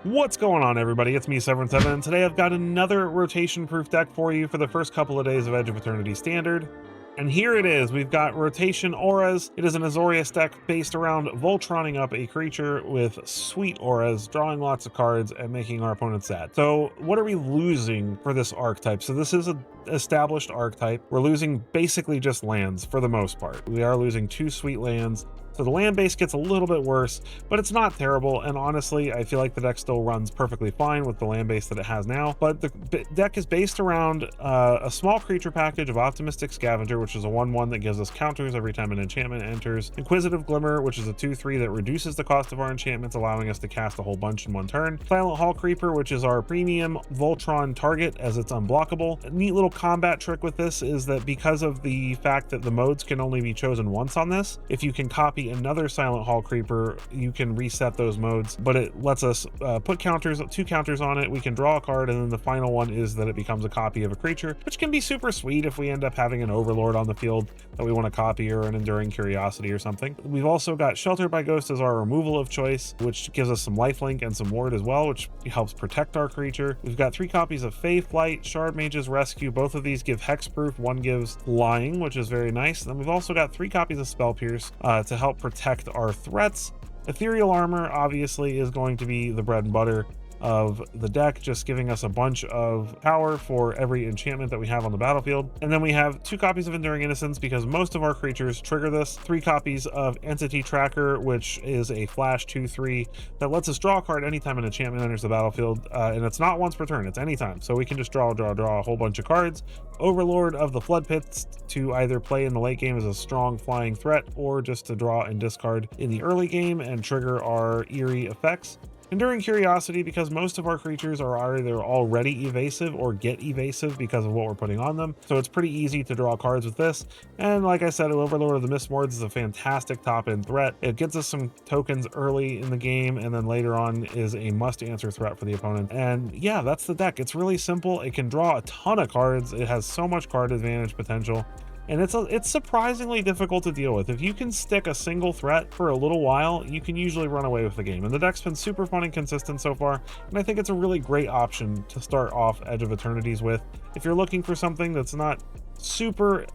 What's going on, everybody? It's me, 7-7, and today I've got another rotation proof deck for you for the first couple of days of Edge of Eternity Standard. And here it is. We've got Rotation Auras. It is an Azorious deck based around Voltroning up a creature with sweet auras, drawing lots of cards, and making our opponents sad. So what are we losing for this archetype? So this is an established archetype. We're losing basically just lands for the most part. We are losing 2 sweet lands. So the land base gets a little bit worse, but it's not terrible. And honestly, I feel like the deck still runs perfectly fine with the land base that it has now. But the deck is based around a small creature package of Optimistic Scavenger, which is a 1/1 that gives us counters every time an enchantment enters. Inquisitive Glimmer, which is a 2/3 that reduces the cost of our enchantments, allowing us to cast a whole bunch in one turn. Silent Hall Creeper, which is our premium Voltron target as it's unblockable. A neat little combat trick with this is that because of the fact that the modes can only be chosen once on this, if you can copy another Silent Hall Creeper, you can reset those modes, but it lets us put counters, 2 counters on it. We can draw a card, and then the final one is that it becomes a copy of a creature, which can be super sweet if we end up having an Overlord on the field that we want to copy, or an Enduring Curiosity or something. We've also got Shelter by Ghost as our removal of choice, which gives us some lifelink and some ward as well, which helps protect our creature. We've got 3 copies of Fae Flight, Shard Mage's Rescue. Both of these give hexproof. One gives Lying, which is very nice. Then we've also got 3 copies of Spell Pierce to help protect our threats. Ethereal Armor obviously is going to be the bread and butter of the deck, just giving us a bunch of power for every enchantment that we have on the battlefield. And then we have 2 copies of Enduring Innocence because most of our creatures trigger this. 3 copies of Entity Tracker, which is a flash 2/3 that lets us draw a card anytime an enchantment enters the battlefield, and it's not once per turn, it's anytime, so we can just draw a whole bunch of cards. Overlord of the Flood Pits to either play in the late game as a strong flying threat, or just to draw and discard in the early game and trigger our eerie effects. Enduring Curiosity because most of our creatures are either already evasive or get evasive because of what we're putting on them, so it's pretty easy to draw cards with this. And like I said, Overlord of the Mistwards is a fantastic top-end threat. It gets us some tokens early in the game, and then later on is a must-answer threat for the opponent. And yeah, that's the deck. It's really simple. It can draw a ton of cards. It has so much card advantage potential. And it's surprisingly difficult to deal with. If you can stick a single threat for a little while, you can usually run away with the game. And the deck's been super fun and consistent so far, and I think it's a really great option to start off Edge of Eternities with. If you're looking for something that's not super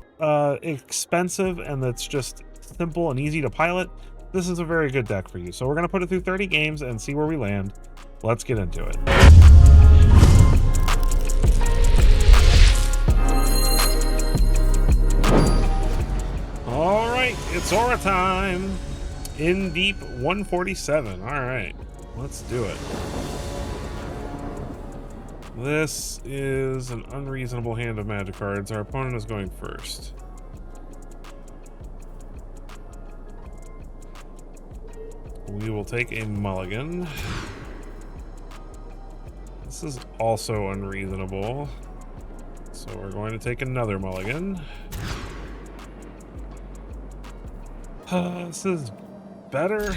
expensive and that's just simple and easy to pilot, this is a very good deck for you. So we're going to put it through 30 games and see where we land. Let's get into it. It's Aura time. In deep 147. All right, let's do it. This is an unreasonable hand of magic cards. Our opponent is going first. We will take a mulligan. This is also unreasonable, so we're going to take another mulligan. This is better.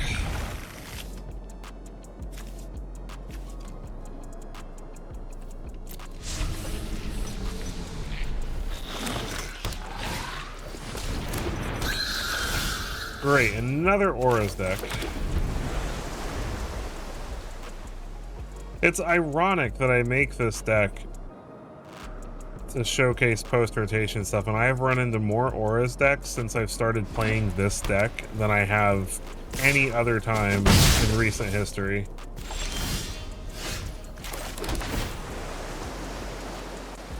Great, another Auras deck. It's ironic that I make this deck to showcase post-rotation stuff, and I've run into more Auras decks since I've started playing this deck than I have any other time in recent history.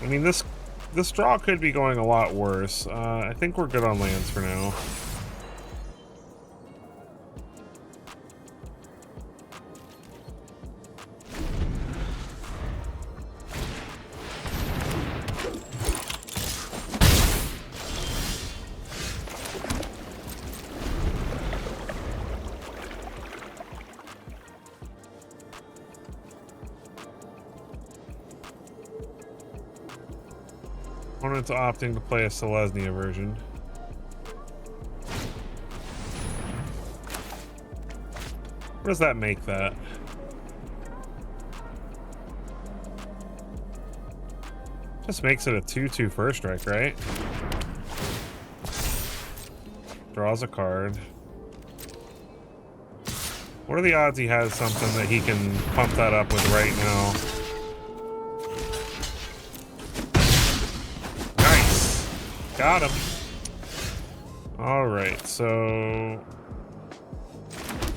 I mean, this draw could be going a lot worse. I think we're good on lands for now. Opponent's opting to play a Selesnya version. What does that make that? Just makes it a 2/2 first strike, right? Draws a card. What are the odds he has something that he can pump that up with right now? Nice. Got him. All right, so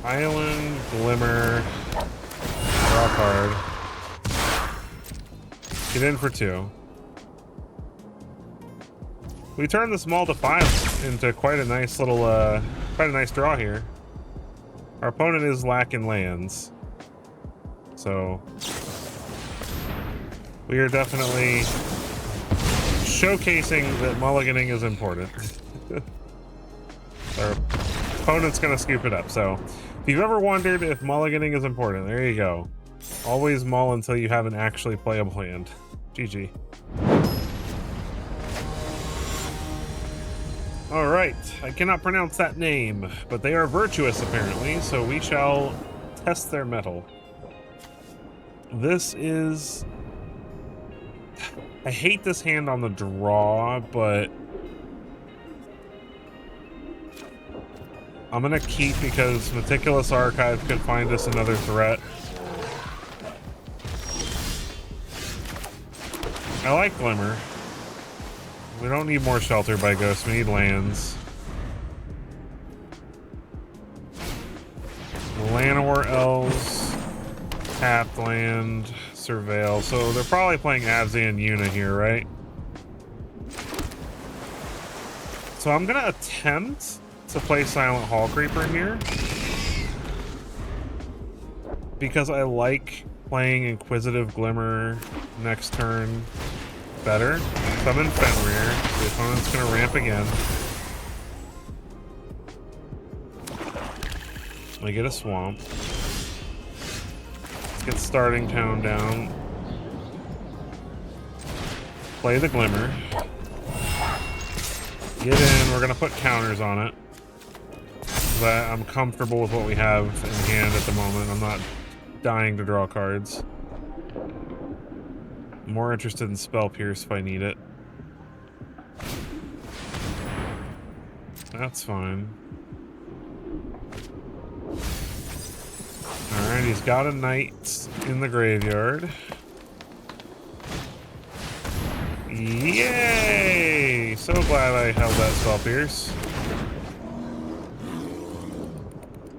Island, Glimmer, draw card. Get in for 2. We turned the Small Defiance into quite a nice little, quite a nice draw here. Our opponent is lacking lands, so we are definitely showcasing that mulliganing is important. Our opponent's gonna scoop it up. So if you've ever wondered if mulliganing is important, there you go. Always mull until you have an actually playable hand. GG. All right, I cannot pronounce that name, but they are virtuous apparently, so we shall test their mettle. This is... I hate this hand on the draw, but I'm gonna keep because Meticulous Archive could find us another threat. I like Glimmer. We don't need more Shelter by Ghost, we need lands. Llanowar Elves, tapped land, Surveil. So they're probably playing Abzan and Yuna here, right? So I'm gonna attempt to play Silent Hall Creeper here because I like playing Inquisitive Glimmer next turn better. So I'm in Fenrir. The opponent's gonna ramp again. I get a swamp. Let's get Starting Town down. Play the Glimmer. Get in. We're gonna put counters on it. But I'm comfortable with what we have in hand at the moment. I'm not dying to draw cards. I'm more interested in Spell Pierce if I need it. That's fine. Alright, he's got a knight in the graveyard. Yay! So glad I held that Spell Pierce.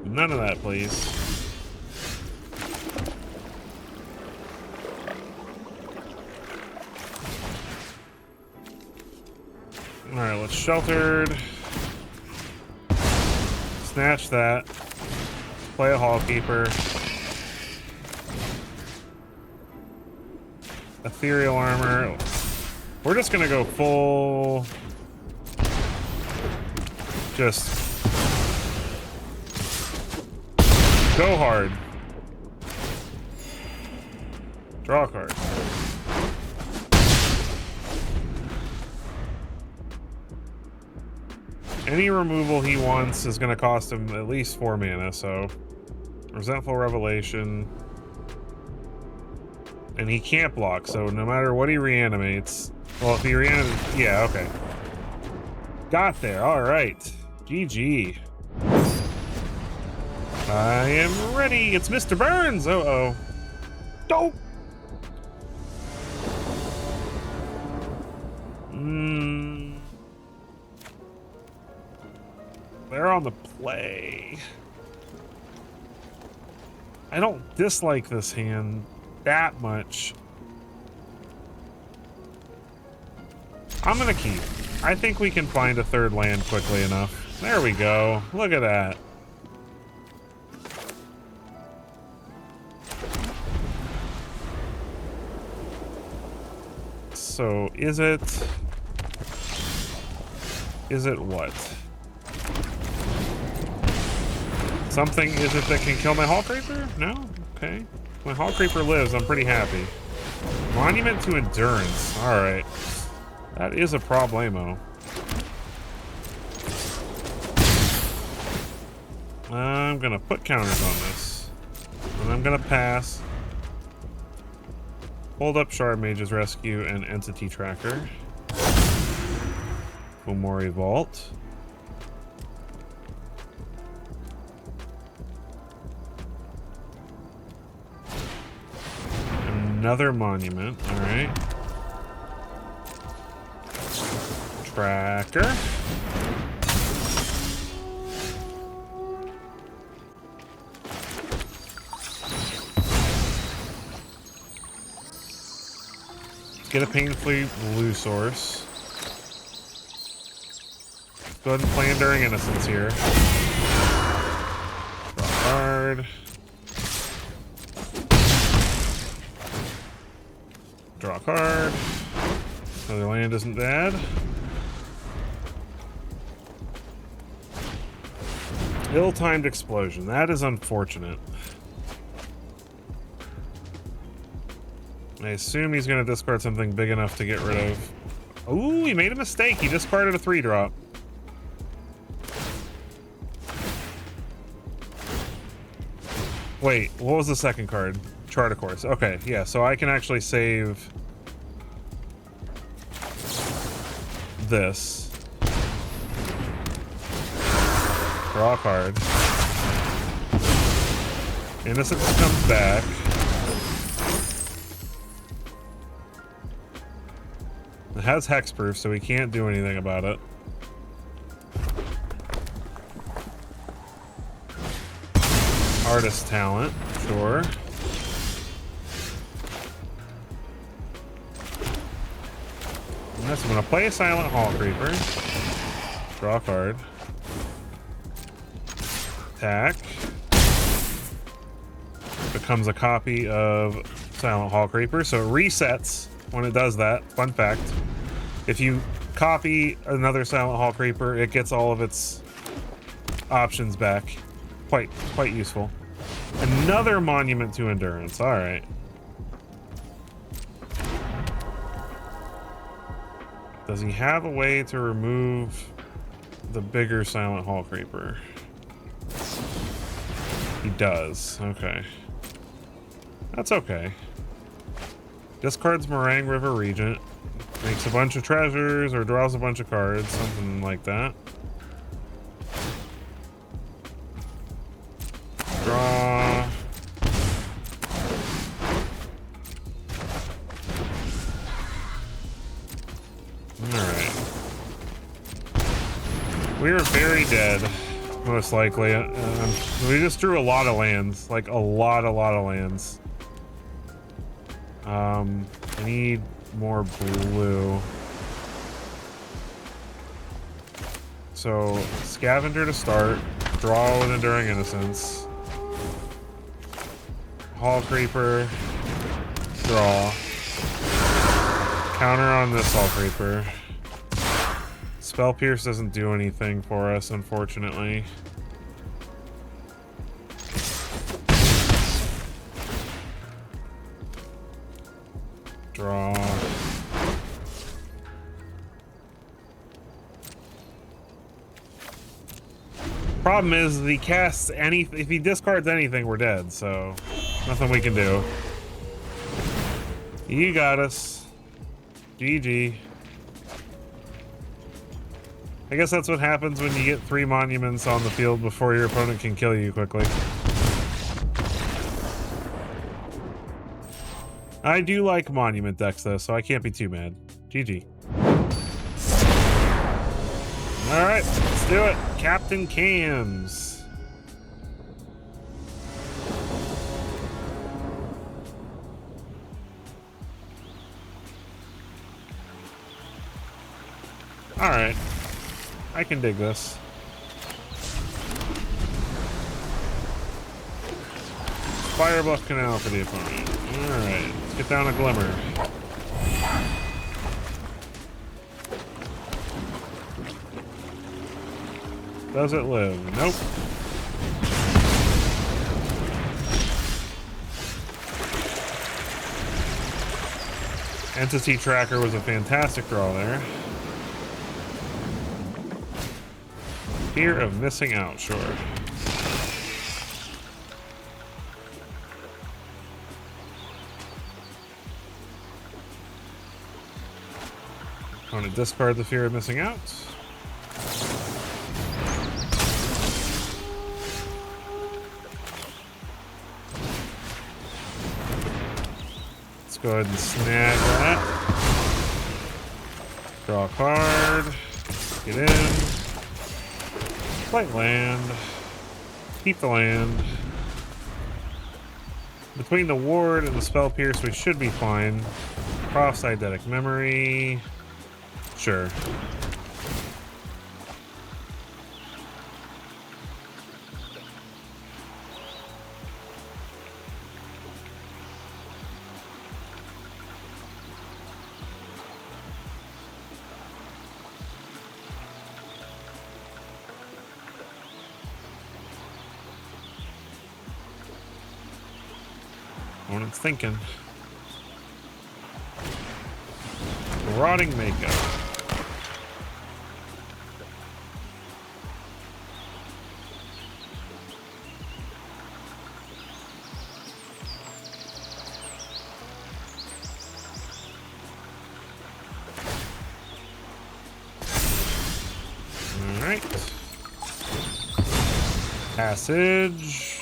None of that, please. Alright, let's Sheltered. Snatch that. Play a Hallkeeper. Ethereal Armor. We're just gonna go full... Just... go hard. Draw a card. Any removal he wants is going to cost him at least 4 mana, so... Resentful Revelation. And he can't block, so no matter what he reanimates... Well, if he reanimates... Yeah, okay. Got there, alright. GG. I am ready. It's Mr. Burns. Uh-oh. Dope. They're on the play. I don't dislike this hand that much. I'm gonna keep. I think we can find a third land quickly enough. There we go. Look at that. So, is it what? Something is it that can kill my Hall Creeper? No? Okay. My Hall Creeper lives, I'm pretty happy. Monument to Endurance. Alright. That is a problemo. I'm gonna put counters on this. And I'm gonna pass. Hold up Shard Mage's Rescue and Entity Tracker. Fomori Vault. Another monument. All right. Tracker. Get a pain-free blue source. Go ahead and play Enduring Innocence here. Draw a card. Draw a card. Another land isn't bad. Ill-timed explosion. That is unfortunate. I assume he's going to discard something big enough to get rid of. Ooh, he made a mistake. He discarded a 3-drop. Wait, what was the second card? Chart of Course. Okay, yeah, so I can actually save this. Draw a card. Innocence comes back. It has hexproof, so we can't do anything about it. Artist talent, sure. Next, I'm gonna play a Silent Hall Creeper. Draw a card. Attack. Becomes a copy of Silent Hall Creeper, so it resets when it does that. Fun fact. If you copy another Silent Hall Creeper, it gets all of its options back. Quite useful. Another monument to endurance. All right. Does he have a way to remove the bigger Silent Hall Creeper? He does. Okay. That's okay. Discards Meringue River Regent. Makes a bunch of treasures or draws a bunch of cards. Something like that. Draw. Alright. We are very dead. Most likely. We just drew a lot of lands. Like, a lot of lands. I need more blue. So, Scavenger to start. Draw with Enduring Innocence. Hall Creeper. Draw. Counter on this Hall Creeper. Spell Pierce doesn't do anything for us, unfortunately. Draw. Problem is, if he casts any, if he discards anything, we're dead, so nothing we can do. You got us. GG. I guess that's what happens when you get 3 monuments on the field before your opponent can kill you quickly. I do like monument decks though, so I can't be too mad. GG. Alright, let's do it. Captain Cams. Alright. I can dig this. Fire Bluff Canal for the opponent. Alright, let's get down a Glimmer. Does it live? Nope. Entity Tracker was a fantastic draw there. Fear of missing out, sure. Want to discard the Fear of missing out. Let's go ahead and snag that. Draw a card. Get in. Play land. Keep the land. Between the ward and the spell pierce, we should be fine. Cross eidetic memory. Sure. Opponent's thinking. Rotting Mako. All right. Passage.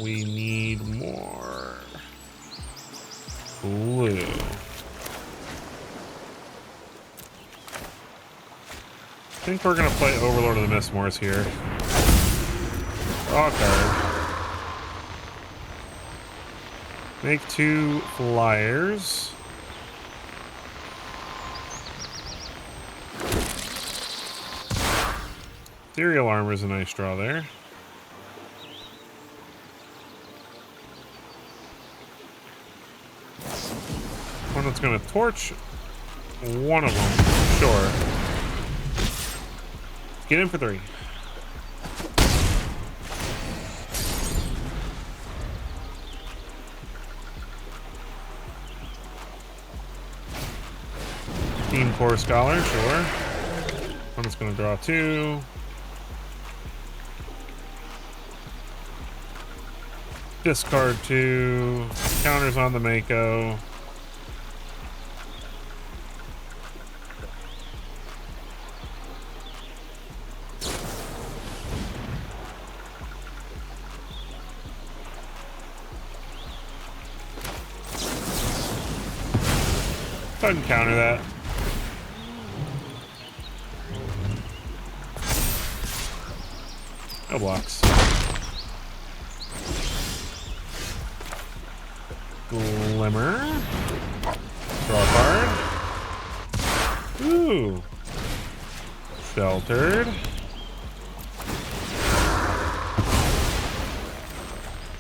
We need more blue. I think we're gonna play Overlord of the Mistmores here. Draw a card. Make 2 flyers. Ethereal Armor is a nice draw there. Opponent's gonna torch one of them, sure. Get in for 3. Team Core Scholar, sure. Opponent's gonna draw 2. Discard 2. Counters on the Mako. Go ahead and counter that. No blocks. Glimmer. Draw a card. Ooh. Sheltered.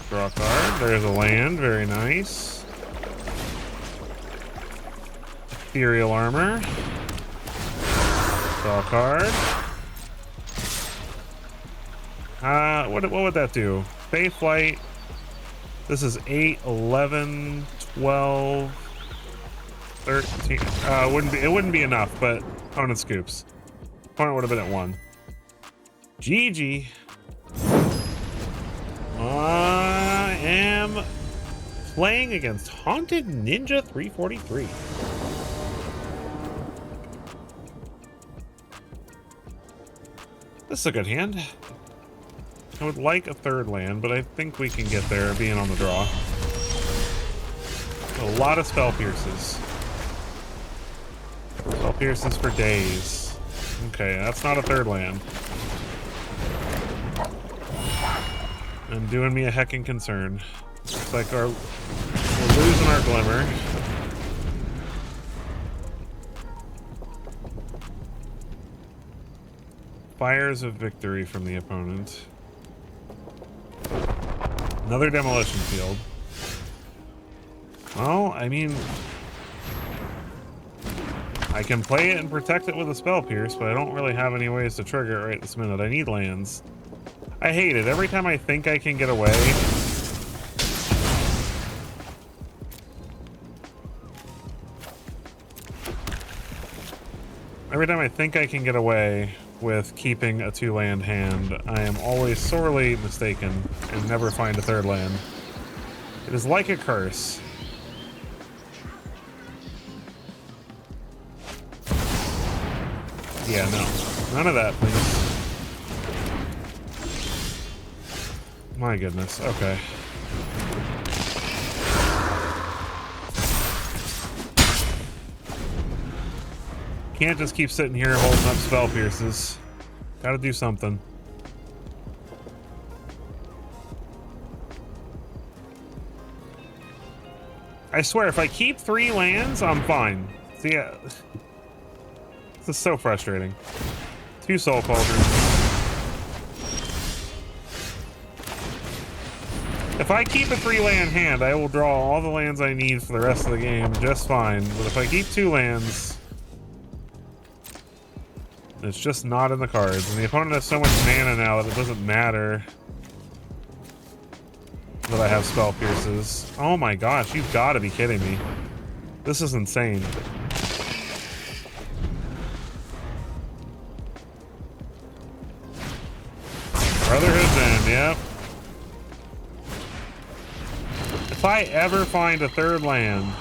Draw a card. There's a land. Very nice. Ethereal Armor. Draw a card. What would that do? Faith Light. This is 8, 11, 12, 13. It wouldn't be enough, but opponent scoops. Opponent would have been at 1. GG. I am playing against Haunted Ninja 343. This is a good hand. I would like a 3rd land, but I think we can get there being on the draw. A lot of spell pierces. Spell pierces for days. Okay, that's not a 3rd land. And doing me a heckin' concern. Looks like we're losing our Glimmer. Fires of Victory from the opponent. Another Demolition Field. Well, I mean, I can play it and protect it with a Spell Pierce, but I don't really have any ways to trigger it right this minute. I need lands. I hate it. Every time I think I can get away, with keeping a 2-land hand, I am always sorely mistaken and never find a 3rd land. It is like a curse. Yeah, no. None of that, please. My goodness. Okay. Can't just keep sitting here holding up spell pierces. Gotta do something. I swear, if I keep 3 lands, I'm fine. See, this is so frustrating. 2 Soul Cauldrons. If I keep a 3-land hand, I will draw all the lands I need for the rest of the game just fine. But if I keep 2 lands, it's just not in the cards. And the opponent has so much mana now that it doesn't matter that I have Spell Pierces. Oh my gosh, you've got to be kidding me. This is insane. Brotherhood's End, yep. If I ever find a 3rd land,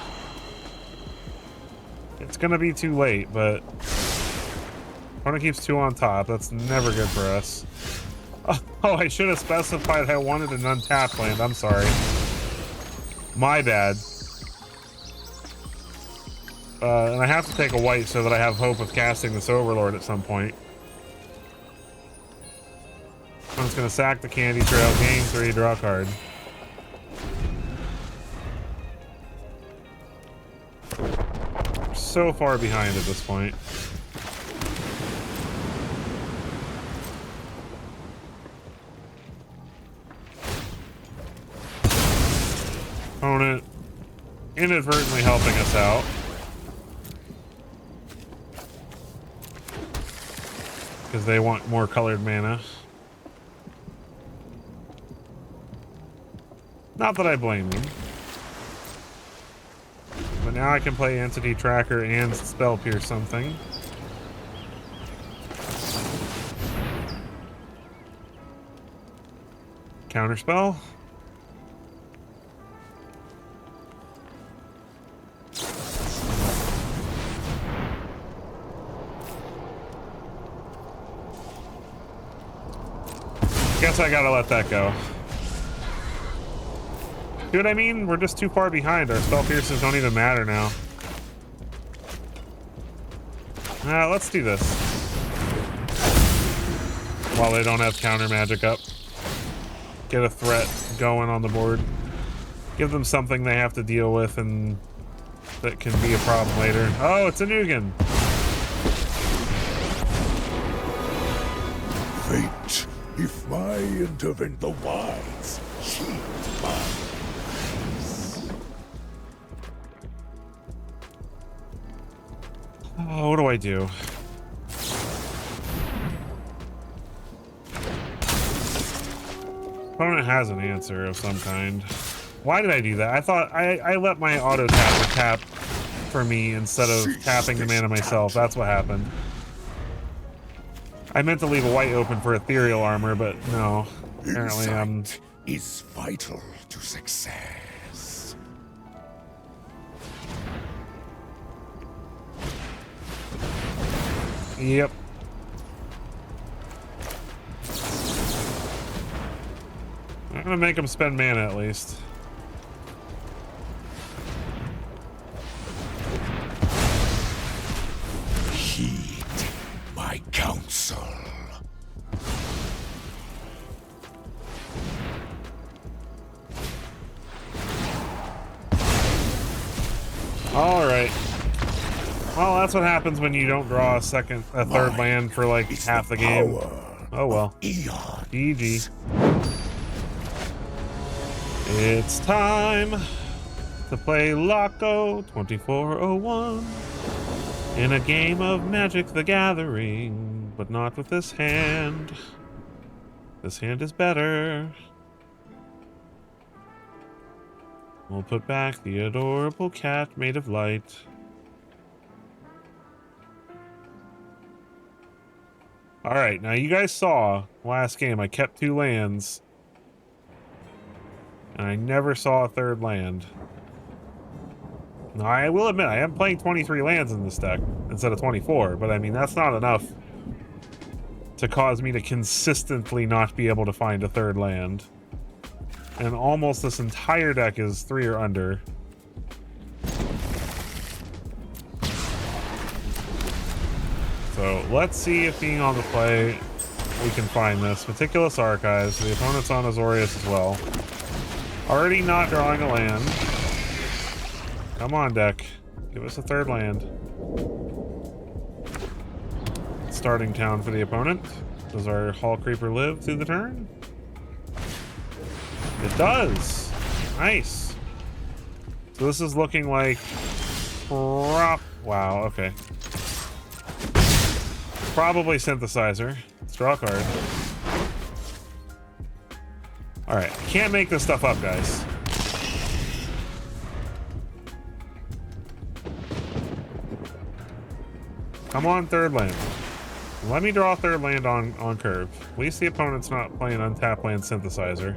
it's gonna be too late, but opponent keeps 2 on top. That's never good for us. Oh, I should have specified I wanted an untapped land. I'm sorry. My bad. And I have to take a white so that I have hope of casting this Overlord at some point. I'm just gonna sack the Candy Trail, gain 3, draw a card. We're so far behind at this point. Opponent inadvertently helping us out. Because they want more colored mana. Not that I blame them. But now I can play Entity Tracker and Spell Pierce something. Counterspell? Guess I gotta let that go. See what I mean? We're just too far behind. Our Spell Pierces don't even matter now. Let's do this. While they don't have counter magic up. Get a threat going on the board. Give them something they have to deal with and that can be a problem later. Oh, it's a Nugan. Fate, if I intervene the wilds, shield my peace. Oh, what do I do? Opponent has an answer of some kind. Why did I do that? I thought I let my auto tap for me instead of tapping the mana myself. That's what happened. I meant to leave a white open for ethereal armor, but no. Apparently, Insight is vital to success. Yep. I'm gonna make him spend mana at least. Heed my counsel. All right. Well, that's what happens when you don't draw a third land for like half the game. Oh well. GG. It's time to play Loco 2401 in a game of Magic the Gathering, but not with this hand. This hand is better. We'll put back the adorable cat made of light. Alright, now you guys saw last game I kept 2 lands. And I never saw a 3rd land. Now, I will admit, I am playing 23 lands in this deck instead of 24, but I mean, that's not enough to cause me to consistently not be able to find a 3rd land. and almost this entire deck is 3 or under. So let's see if being on the play we can find this. Meticulous Archives. The opponent's on Azorious as well. Already not drawing a land. Come on, deck. Give us a 3rd land. Starting town for the opponent. Does our Hall Creeper live through the turn? It does. Nice. So this is looking like wow, okay. Probably Synthesizer. Let's draw a card. Alright, can't make this stuff up, guys. Come on, 3rd land. Let me draw a 3rd land on curve. At least the opponent's not playing untapped land Synthesizer.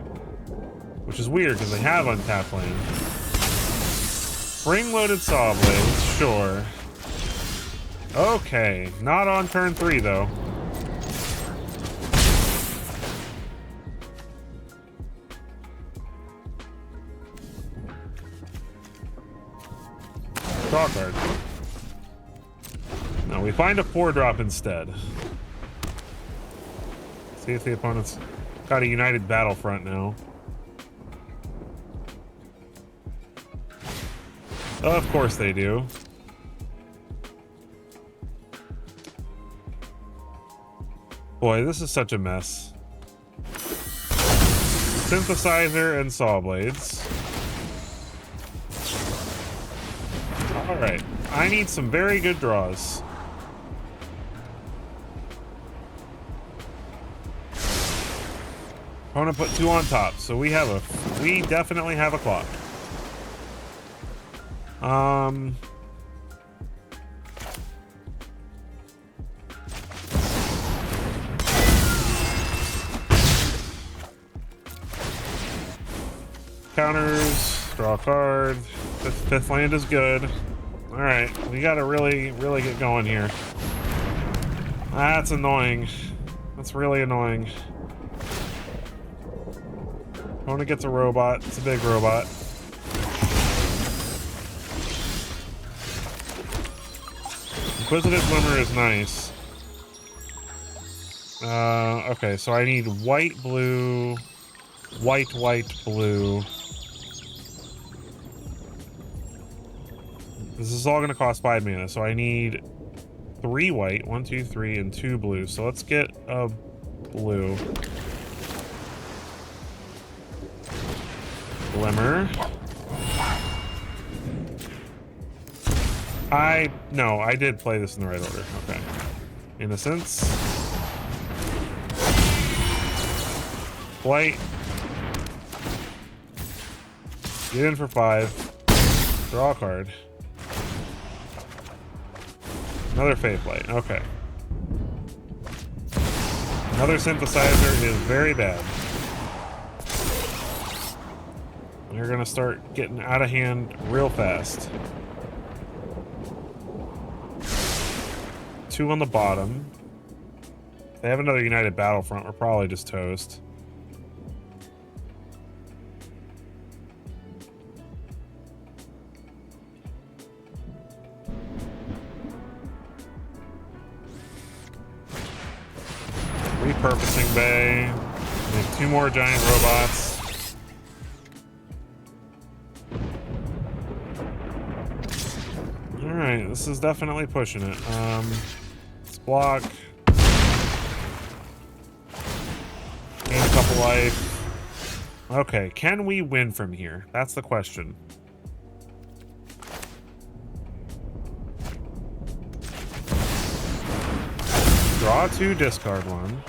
Which is weird, because they have untapped land. Spring-loaded Saw Blades, sure. Okay, not on turn 3, though. Draw card. No, we find a 4-drop instead. See if the opponent's got a United Battlefront now. Of course they do. Boy, this is such a mess. Synthesizer and Saw Blades. Alright, I need some very good draws. Opponent put 2 on top, so we definitely have a clock. Counters, draw a card. Fifth land is good. Alright, we gotta really get going here. That's annoying. That's really annoying. Opponent gets a robot. It's a big robot. Inquisitive Glimmer is nice. Okay, so I need white, blue, white, blue. This is all going to cost 5 mana, so I need 3 white, 1, 2, 3, and 2 blue. So let's get a blue. Glimmer. No, I did play this in the right order. Okay. Innocence. Blight. Get in for 5. Draw a card. Another Fate Blight. Okay. Another Synthesizer is very bad. They're gonna start getting out of hand real fast. 2 on the bottom. If they have another United Battlefront, we're probably just toast. Repurposing bay. Make 2 more giant robots. Alright, this is definitely pushing it. Let's block. Gain a couple life. Okay, can we win from here? That's the question. Draw 2, discard 1.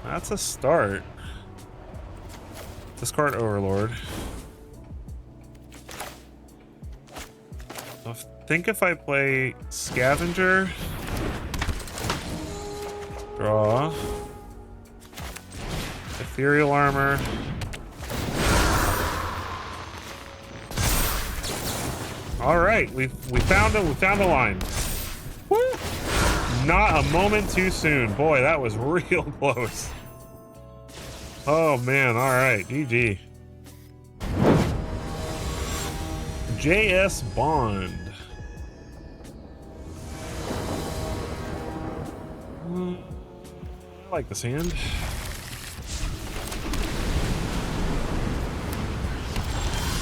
That's a start. Discard Overlord. I think if I play Scavenger, draw, Ethereal Armor, all right, we found it. We found a line. Woo! Not a moment too soon. Boy, that was real close. Oh man, all right, GG. JS Bond. I like this hand.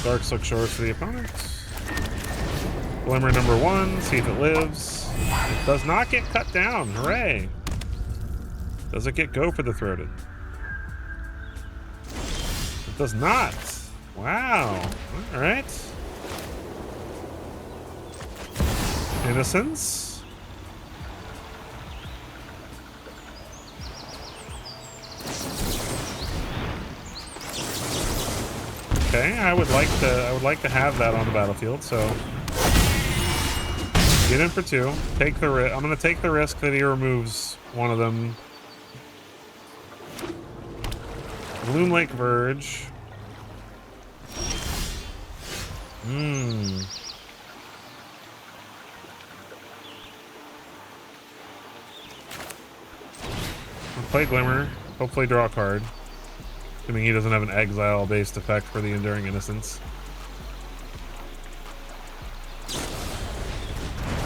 Dark Silk Shores for the opponent. Glimmer number 1, see if it lives. It does not get cut down, hooray. Does it get go for the throated? It does not. Wow, all right. Innocence. Okay, I would like to have that on the battlefield, so get in for 2. Take the I'm gonna take the risk that he removes one of them. Bloom Lake Verge. I'll play Glimmer. Hopefully draw a card. Assuming he doesn't have an exile-based effect for the Enduring Innocence.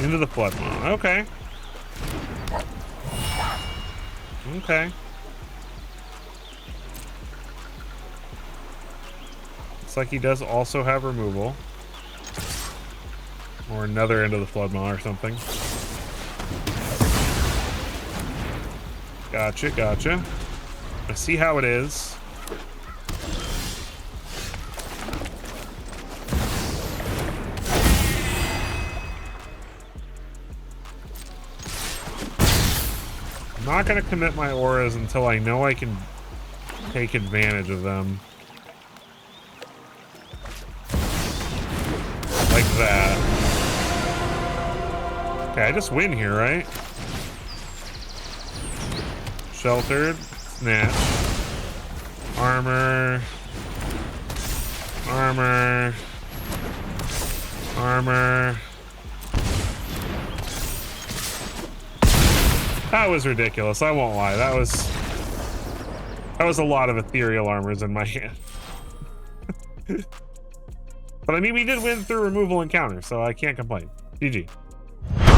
Into the Flood Moon. Okay. Okay. Looks like he does also have removal. Or another Into the Flood Moon or something. Gotcha, gotcha. I see how it is. I'm not going to commit my auras until I know I can take advantage of them. Like that. Okay, I just win here, right? Sheltered. Snatch. Armor. Armor. Armor. That was ridiculous. I won't lie. That was a lot of ethereal armors in my hand. But I mean, we did win through removal and counter, so I can't complain. GG.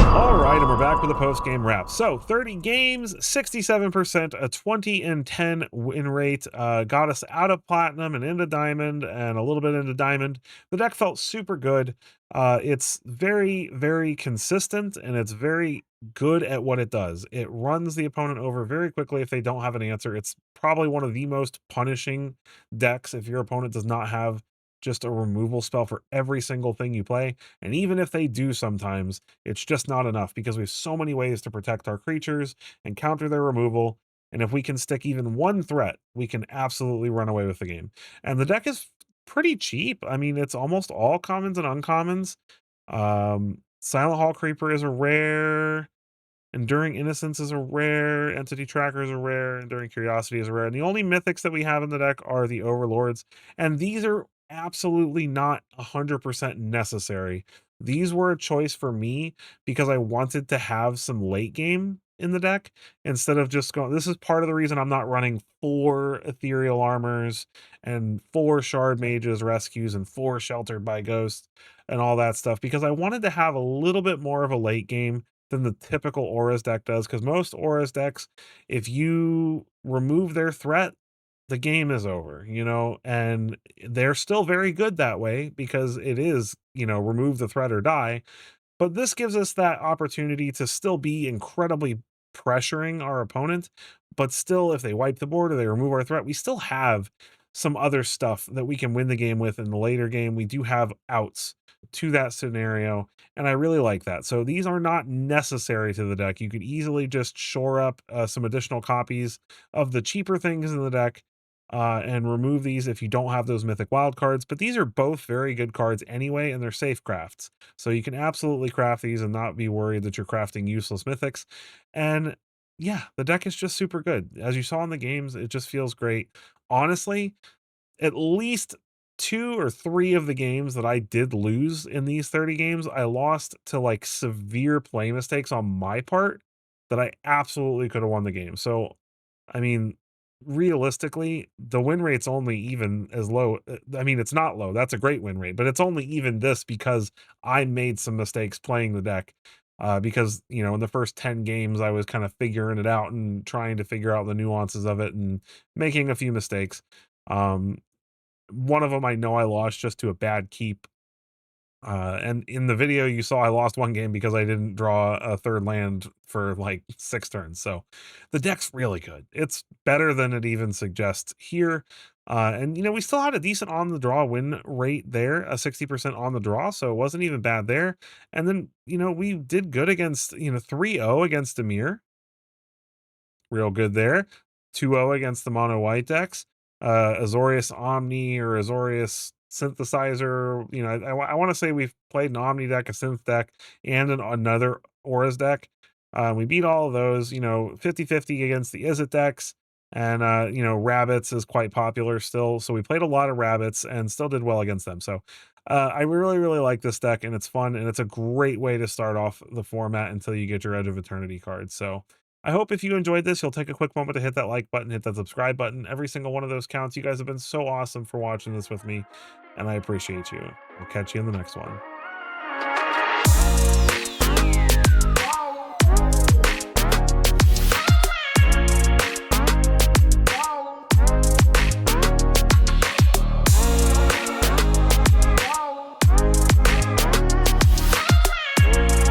All right, and we're back for the post-game wrap. So 30 games, 67%, a 20-10 win rate, got us out of platinum and into diamond and a little bit into diamond. The deck felt super good. It's very, very consistent, and it's very good at what it does. It runs the opponent over very quickly if they don't have an answer. It's probably one of the most punishing decks if your opponent does not have just a removal spell for every single thing you play. And even if they do sometimes, it's just not enough because we have so many ways to protect our creatures and counter their removal. And if we can stick even one threat, we can absolutely run away with the game. And the deck is pretty cheap. I mean, it's almost all commons and uncommons. Silent Hall Creeper is a rare. Enduring Innocence is a rare. Entity Tracker is a rare. Enduring Curiosity is a rare. And the only mythics that we have in the deck are the Overlords. And these are absolutely not 100% necessary. These were a choice for me because I wanted to have some late game in the deck instead of just going. This is part of the reason I'm not running 4 Ethereal Armors and 4 Shard Mages Rescues and 4 Sheltered by Ghost and all that stuff, because I wanted to have a little bit more of a late game than the typical Auras deck does, because most Auras decks, if you remove their threat, the game is over, you know, and they're still very good that way because it is, you know, remove the threat or die. But this gives us that opportunity to still be incredibly pressuring our opponent, but still, if they wipe the board or they remove our threat, we still have some other stuff that we can win the game with in the later game. We do have outs to that scenario, and I really like that. So these are not necessary to the deck. You could easily just shore up some additional copies of the cheaper things in the deck and remove these if you don't have those mythic wild cards. But these are both very good cards anyway, and they're safe crafts. So you can absolutely craft these and not be worried that you're crafting useless mythics. And yeah, the deck is just super good. As you saw in the games, it just feels great. Honestly, at least 2 or 3 of the games that I did lose in these 30 games, I lost to like severe play mistakes on my part that I absolutely could have won the game. So, I mean, realistically, the win rate's only even as low. I mean, it's not low. That's a great win rate, but it's only even this because I made some mistakes playing the deck. Because in the first 10 games, I was kind of figuring it out and trying to figure out the nuances of it and making a few mistakes. Um, One of them I know I lost just to a bad keep. And in the video, you saw I lost one game because I didn't draw a third land for like 6 turns. So the deck's really good. It's better than it even suggests here. And we still had a decent on the draw win rate there, a 60% on the draw. So it wasn't even bad there. And then, we did good against, 3-0 against Amir. Real good there. 2-0 against the mono white decks. Azorious Omni or Azorious Synthesizer. I want to say we've played an Omni deck, a Synth deck, and another Auras deck. We beat all of those, 50-50 against the Izzet decks. And, Rabbits is quite popular still. So we played a lot of Rabbits and still did well against them. So I really, really like this deck, and it's fun, and it's a great way to start off the format until you get your Edge of Eternity cards. So I hope if you enjoyed this, you'll take a quick moment to hit that like button, hit that subscribe button. Every single one of those counts. You guys have been so awesome for watching this with me, and I appreciate you. I'll catch you in the next one.